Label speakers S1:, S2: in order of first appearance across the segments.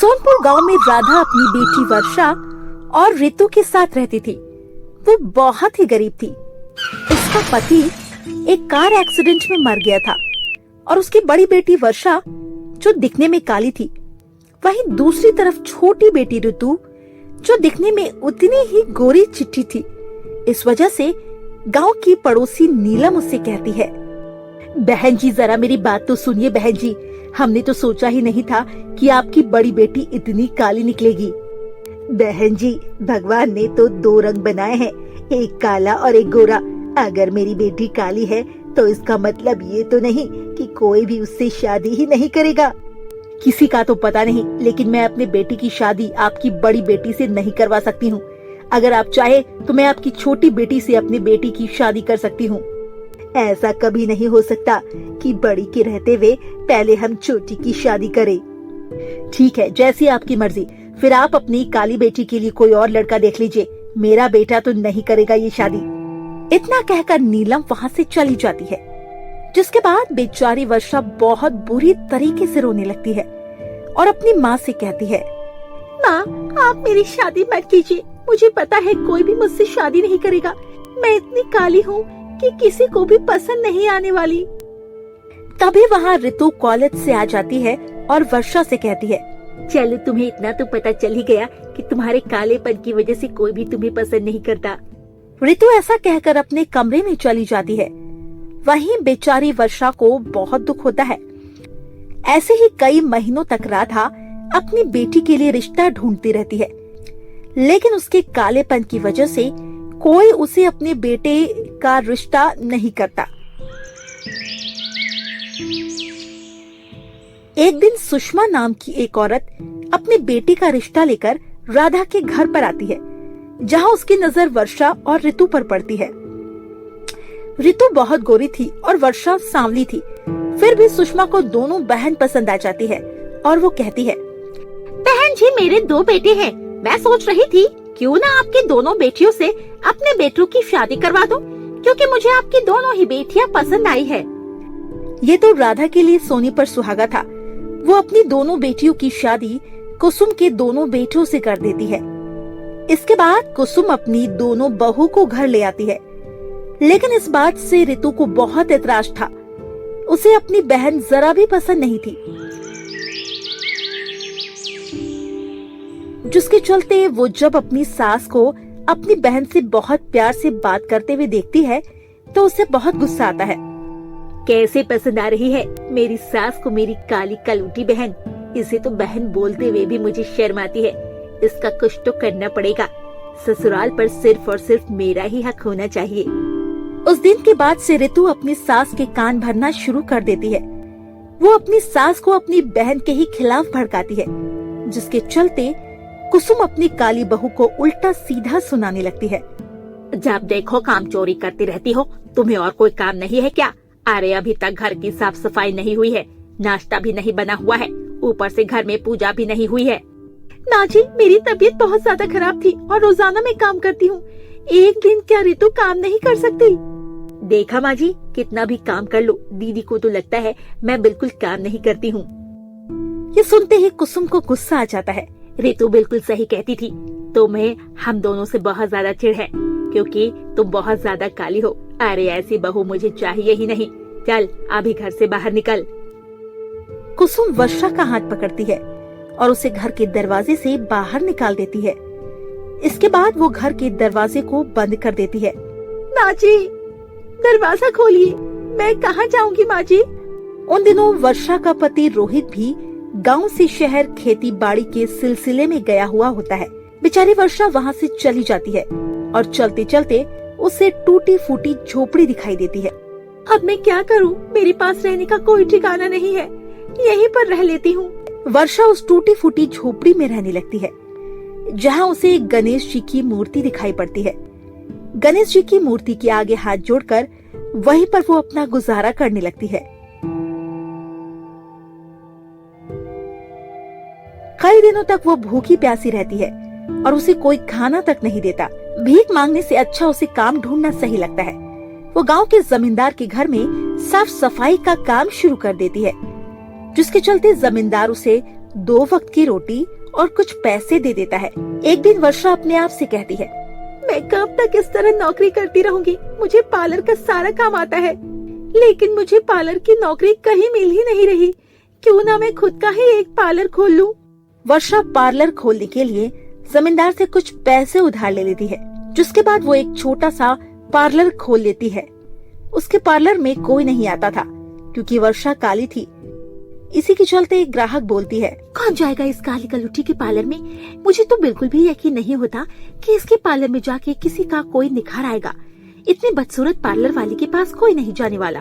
S1: सोनपुर गांव में राधा अपनी बेटी वर्षा और ऋतु के साथ रहती थी। वो बहुत ही गरीब थी। उसका पति एक कार एक्सीडेंट में मर गया था और उसकी बड़ी बेटी वर्षा जो दिखने में काली थी, वहीं दूसरी तरफ छोटी बेटी ऋतु जो दिखने में उतनी ही गोरी चिट्ठी थी। इस वजह से गांव की पड़ोसी नीलम उससे कहती है, बहन जी जरा मेरी बात तो सुनिए बहन जी, हमने तो सोचा ही नहीं था कि आपकी बड़ी बेटी इतनी काली निकलेगी। बहन जी भगवान ने तो दो रंग बनाए हैं, एक काला और एक गोरा। अगर मेरी बेटी काली है तो इसका मतलब ये तो नहीं कि कोई भी उससे शादी ही नहीं करेगा। किसी का तो पता नहीं, लेकिन मैं अपने बेटी की शादी आपकी बड़ी बेटी से नहीं करवा सकती हूँ। अगर आप चाहे तो मैं आपकी छोटी बेटी से अपनी बेटी की शादी कर सकती हूँ। ऐसा कभी नहीं हो सकता कि बड़ी के रहते हुए पहले हम छोटी की शादी करें। ठीक है, जैसी आपकी मर्जी। फिर आप अपनी काली बेटी के लिए कोई और लड़का देख लीजिए, मेरा बेटा तो नहीं करेगा ये शादी। इतना कहकर नीलम वहाँ से चली जाती है, जिसके बाद बेचारी वर्षा बहुत बुरी तरीके से रोने लगती है और अपनी माँ से कहती है, माँ आप मेरी शादी मत कीजिए, मुझे पता है कोई भी मुझसे शादी नहीं करेगा। मैं इतनी काली हूँ कि किसी को भी पसंद नहीं आने वाली। तभी वहाँ ऋतु कॉलेज से आ जाती है और वर्षा से कहती है, चलो तुम्हें इतना तो पता चल ही गया कि तुम्हारे कालेपन की वजह से कोई भी तुम्हें पसंद नहीं करता। ऋतु ऐसा कहकर अपने कमरे में चली जाती है। वहीं बेचारी वर्षा को बहुत दुख होता है। ऐसे ही कई महीनों तक राधा अपनी बेटी के लिए रिश्ता ढूंढती रहती है, लेकिन उसके कालेपन की वजह से कोई उसे अपने बेटे का रिश्ता नहीं करता। एक दिन सुषमा नाम की एक औरत अपने बेटे का रिश्ता लेकर राधा के घर पर आती है, जहां उसकी नजर वर्षा और ऋतु पर पड़ती है। ऋतु बहुत गोरी थी और वर्षा सांवली थी, फिर भी सुषमा को दोनों बहन पसंद आ जाती है और वो कहती है, बहन जी मेरे दो बेटे हैं, मैं सोच रही थी क्यों ना आपकी दोनों बेटियों से अपने बेटों की शादी करवा दूं, क्योंकि मुझे आपकी दोनों ही बेटियां पसंद आई है। ये तो राधा के लिए सोने पर सुहागा था। वो अपनी दोनों बेटियों की शादी कुसुम के दोनों बेटों से कर देती है। इसके बाद कुसुम अपनी दोनों बहू को घर ले आती है, लेकिन इस बात से ऋतु को बहुत ऐतराज था। उसे अपनी बहन जरा भी पसंद नहीं थी, जिसके चलते वो जब अपनी सास को अपनी बहन से बहुत प्यार से बात करते हुए देखती है तो उसे बहुत गुस्सा आता है। कैसे पसंद आ रही है मेरी सास को मेरी काली कलूटी बहन। इसे तो बहन बोलते हुए भी मुझे शर्म आती है। इसका कुछ तो करना पड़ेगा। ससुराल पर सिर्फ और सिर्फ मेरा ही हक होना चाहिए। उस दिन के बाद से ऋतु अपनी सास के कान भरना शुरू कर देती है। वो अपनी सास को अपनी बहन के ही खिलाफ भड़काती है, जिसके चलते कुसुम अपनी काली बहू को उल्टा सीधा सुनाने लगती है। जब देखो काम चोरी करती रहती हो, तुम्हें और कोई काम नहीं है क्या? अरे अभी तक घर की साफ सफाई नहीं हुई है, नाश्ता भी नहीं बना हुआ है, ऊपर से घर में पूजा भी नहीं हुई है। ना जी मेरी तबीयत बहुत ज्यादा खराब थी और रोजाना मैं काम करती हूँ। एक दिन क्या ऋतु काम नहीं कर सकती? देखा माँ जी, कितना भी काम कर लो, दीदी को तो लगता है मैं बिल्कुल काम नहीं करती हूँ। ये सुनते ही कुसुम को गुस्सा आ जाता है। ऋतु बिल्कुल सही कहती थी, तुम्हें हम दोनों से बहुत ज्यादा चिढ़ है, क्योंकि तुम बहुत ज्यादा काली हो। अरे ऐसी बहू मुझे चाहिए ही नहीं। चल अभी घर से बाहर निकल। कुसुम वर्षा का हाथ पकड़ती है और उसे घर के दरवाजे से बाहर निकाल देती है। इसके बाद वो घर के दरवाजे को बंद कर देती है। माँ जी दरवाजा खोलिए, मैं कहाँ जाऊंगी माँ जी? उन दिनों वर्षा का पति रोहित भी गांव से शहर खेती बाड़ी के सिलसिले में गया हुआ होता है। बेचारी वर्षा वहाँ से चली जाती है और चलते चलते उसे टूटी फूटी झोपड़ी दिखाई देती है। अब मैं क्या करूँ? मेरे पास रहने का कोई ठिकाना नहीं है, यहीं पर रह लेती हूँ। वर्षा उस टूटी फूटी झोपड़ी में रहने लगती है, जहाँ उसे एक गणेश जी की मूर्ति दिखाई पड़ती है। गणेश जी की मूर्ति के आगे हाथ जोड़कर वहीं पर वो अपना गुजारा करने लगती है। कई दिनों तक वो भूखी प्यासी रहती है और उसे कोई खाना तक नहीं देता। भीख मांगने से अच्छा उसे काम ढूंढना सही लगता है। वो गांव के जमींदार के घर में साफ सफाई का काम शुरू कर देती है, जिसके चलते जमींदार उसे 2 वक्त की रोटी और कुछ पैसे दे देता है। एक दिन वर्षा अपने आप से कहती है, मैं कब तक इस तरह नौकरी करती रहूंगी? मुझे पार्लर का सारा काम आता है, लेकिन मुझे पार्लर की नौकरी कहीं मिल ही नहीं रही। क्यों ना मैं खुद का ही एक पार्लर खोल लूं? वर्षा पार्लर खोलने के लिए जमींदार से कुछ पैसे उधार ले लेती है, जिसके बाद वो एक छोटा सा पार्लर खोल लेती है। उसके पार्लर में कोई नहीं आता था क्योंकि वर्षा काली थी। इसी के चलते एक ग्राहक बोलती है, कौन जाएगा इस काली कलुटी के पार्लर में? मुझे तो बिल्कुल भी यकीन नहीं होता कि इसके पार्लर में जाके किसी का कोई निखार आएगा। इतनी बदसूरत पार्लर वाले के पास कोई नहीं जाने वाला।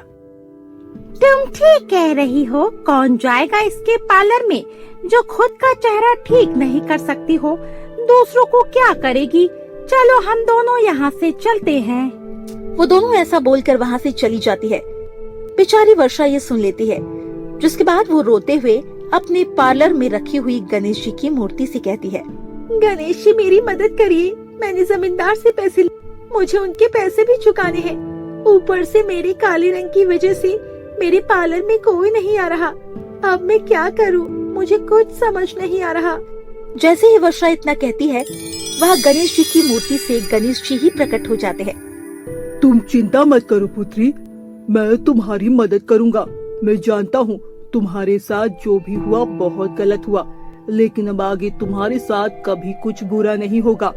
S1: तुम ठीक कह रही हो। कौन जाएगा इसके पार्लर में जो खुद का चेहरा ठीक नहीं कर सकती हो? दूसरों को क्या करेगी? चलो हम दोनों यहाँ से चलते हैं। वो दोनों ऐसा बोलकर वहाँ से चली जाती है। बेचारी वर्षा ये सुन लेती है, जिसके बाद वो रोते हुए अपने पार्लर में रखी हुई गणेश जी की मूर्ति से कहती है, गणेश जी मेरी मदद करिए। मैंने जमींदार से पैसे लिए, मुझे उनके पैसे भी चुकाने हैं। ऊपर से मेरे काले रंग की वजह से मेरे पार्लर में कोई नहीं आ रहा। अब मैं क्या करूं? मुझे कुछ समझ नहीं आ रहा। जैसे ही वर्षा इतना कहती है, वह गणेश जी की मूर्ति से गणेश जी ही प्रकट हो जाते हैं।
S2: तुम चिंता मत करो पुत्री, मैं तुम्हारी मदद करूंगा। मैं जानता हूँ तुम्हारे साथ जो भी हुआ बहुत गलत हुआ, लेकिन अब आगे तुम्हारे साथ कभी कुछ बुरा नहीं होगा।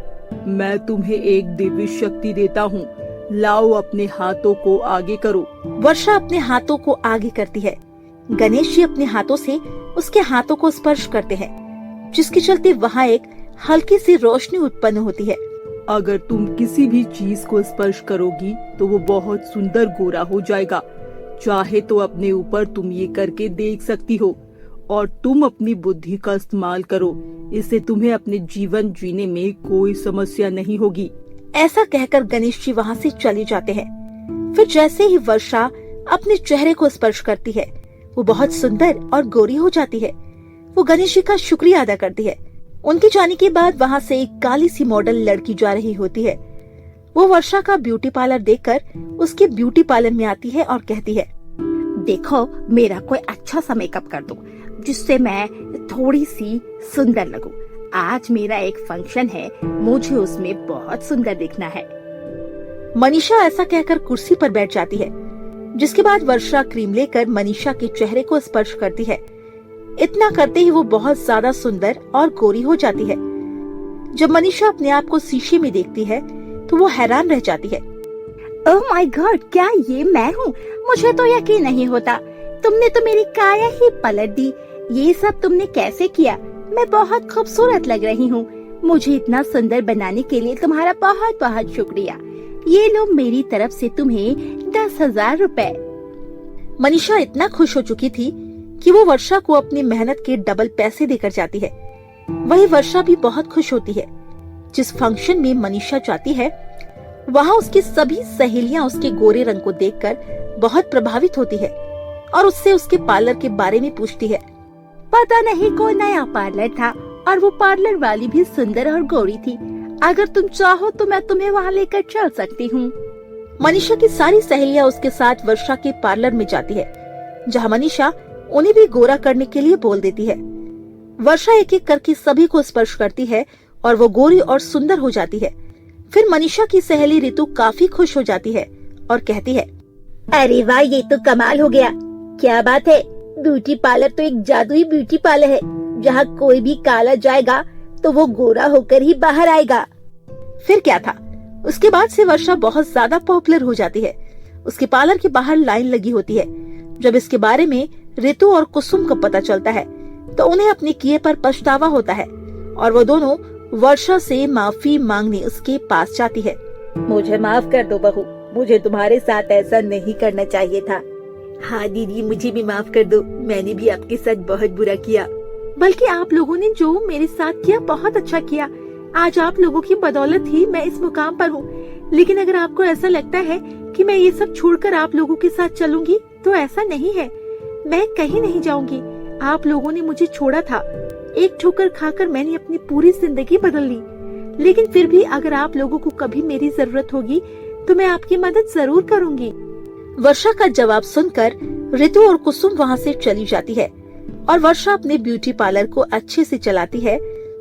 S2: मैं तुम्हें एक दिव्य शक्ति देता हूँ। लाओ अपने हाथों को आगे करो।
S1: वर्षा अपने हाथों को आगे करती है। गणेश जी अपने हाथों से उसके हाथों को स्पर्श करते हैं, जिसके चलते वहाँ एक हल्की सी रोशनी उत्पन्न होती है।
S2: अगर तुम किसी भी चीज को स्पर्श करोगी तो वो बहुत सुंदर गोरा हो जाएगा। चाहे तो अपने ऊपर तुम ये करके देख सकती हो, और तुम अपनी बुद्धि का इस्तेमाल करो। इससे तुम्हें अपने जीवन जीने में कोई समस्या नहीं होगी।
S1: ऐसा कहकर गणेश जी वहाँ से चले जाते हैं। फिर जैसे ही वर्षा अपने चेहरे को स्पर्श करती है, वो बहुत सुंदर और गोरी हो जाती है। वो गणेश जी का शुक्रिया अदा करती है। उनके जाने के बाद वहाँ से एक काली सी मॉडल लड़की जा रही होती है। वो वर्षा का ब्यूटी पार्लर देखकर उसके ब्यूटी पार्लर में आती है और कहती है, देखो मेरा कोई अच्छा सा मेकअप कर दो, जिससे मैं थोड़ी सी सुंदर लगूं। आज मेरा एक फंक्शन है, मुझे उसमें बहुत सुंदर दिखना है। मनीषा ऐसा कहकर कुर्सी पर बैठ जाती है, जिसके बाद वर्षा क्रीम लेकर मनीषा के चेहरे को स्पर्श करती है। इतना करते ही वो बहुत ज्यादा सुंदर और गोरी हो जाती है। जब मनीषा अपने आप को शीशे में देखती है तो वो हैरान रह जाती है। ओह माय गॉड, क्या ये मैं हूँ? मुझे तो यकीन नहीं होता। तुमने तो मेरी काया ही पलट दी। ये सब तुमने कैसे किया? मैं बहुत खूबसूरत लग रही हूँ। मुझे इतना सुंदर बनाने के लिए तुम्हारा बहुत बहुत शुक्रिया। ये लो मेरी तरफ से तुम्हें 10,000 रुपए। मनीषा इतना खुश हो चुकी थी कि वो वर्षा को अपनी मेहनत के डबल पैसे देकर जाती है। वही वर्षा भी बहुत खुश होती है। जिस फंक्शन में मनीषा जाती है, वहाँ उसकी सभी सहेलियाँ उसके गोरे रंग को देखकर बहुत प्रभावित होती है और उससे उसके पार्लर के बारे में पूछती है। पता नहीं कोई नया पार्लर था और वो पार्लर वाली भी सुंदर और गोरी थी। अगर तुम चाहो तो मैं तुम्हें वहाँ लेकर चल सकती हूँ। मनीषा की सारी सहेलियाँ उसके साथ वर्षा के पार्लर में जाती है, जहाँ मनीषा उन्हें भी गोरा करने के लिए बोल देती है। वर्षा एक एक करके सभी को स्पर्श करती है और वो गोरी और सुंदर हो जाती है। फिर मनीषा की सहेली रितु काफी खुश हो जाती है और कहती है, अरे वाह, ये तो कमाल हो गया। क्या बात है, ब्यूटी पार्लर तो एक जादुई ब्यूटी पार्लर है, जहाँ कोई भी काला जाएगा तो वो गोरा होकर ही बाहर आएगा। फिर क्या था, उसके बाद से वर्षा बहुत ज्यादा पॉपुलर हो जाती है। उसके पार्लर के बाहर लाइन लगी होती है। जब इसके बारे में रितु और कुसुम को पता चलता है तो उन्हें अपने किए पर पछतावा होता है और वो दोनों वर्षा से माफी मांगने उसके पास जाती है। मुझे माफ कर दो बहू, मुझे तुम्हारे साथ ऐसा नहीं करना चाहिए था। हाँ दीदी, मुझे भी माफ कर दो, मैंने भी आपके साथ बहुत बुरा किया। बल्कि आप लोगों ने जो मेरे साथ किया बहुत अच्छा किया। आज आप लोगों की बदौलत ही मैं इस मुकाम पर हूँ। लेकिन अगर आपको ऐसा लगता है कि मैं ये सब छोड़कर आप लोगों के साथ चलूंगी, तो ऐसा नहीं है। मैं कहीं नहीं जाऊंगी। आप लोगों ने मुझे छोड़ा था, एक ठोकर खाकर मैंने अपनी पूरी जिंदगी बदल ली। लेकिन फिर भी अगर आप लोगों को कभी मेरी जरूरत होगी तो मैं आपकी मदद जरूर करूंगी। वर्षा का जवाब सुनकर रितु और कुसुम वहाँ से चली जाती है और वर्षा अपने ब्यूटी पार्लर को अच्छे से चलाती है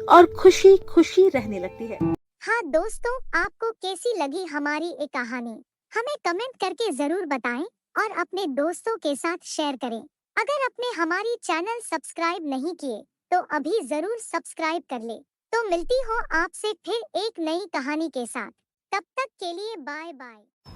S1: और खुशी खुशी रहने लगती है।
S3: हाँ दोस्तों, आपको कैसी लगी हमारी ये कहानी? हमें कमेंट करके जरूर बताएं और अपने दोस्तों के साथ शेयर करें। अगर आपने हमारी चैनल सब्सक्राइब नहीं किए तो अभी जरूर सब्सक्राइब कर ले। तो मिलती हो आपसे फिर एक नई कहानी के साथ। तब तक के लिए बाय बाय।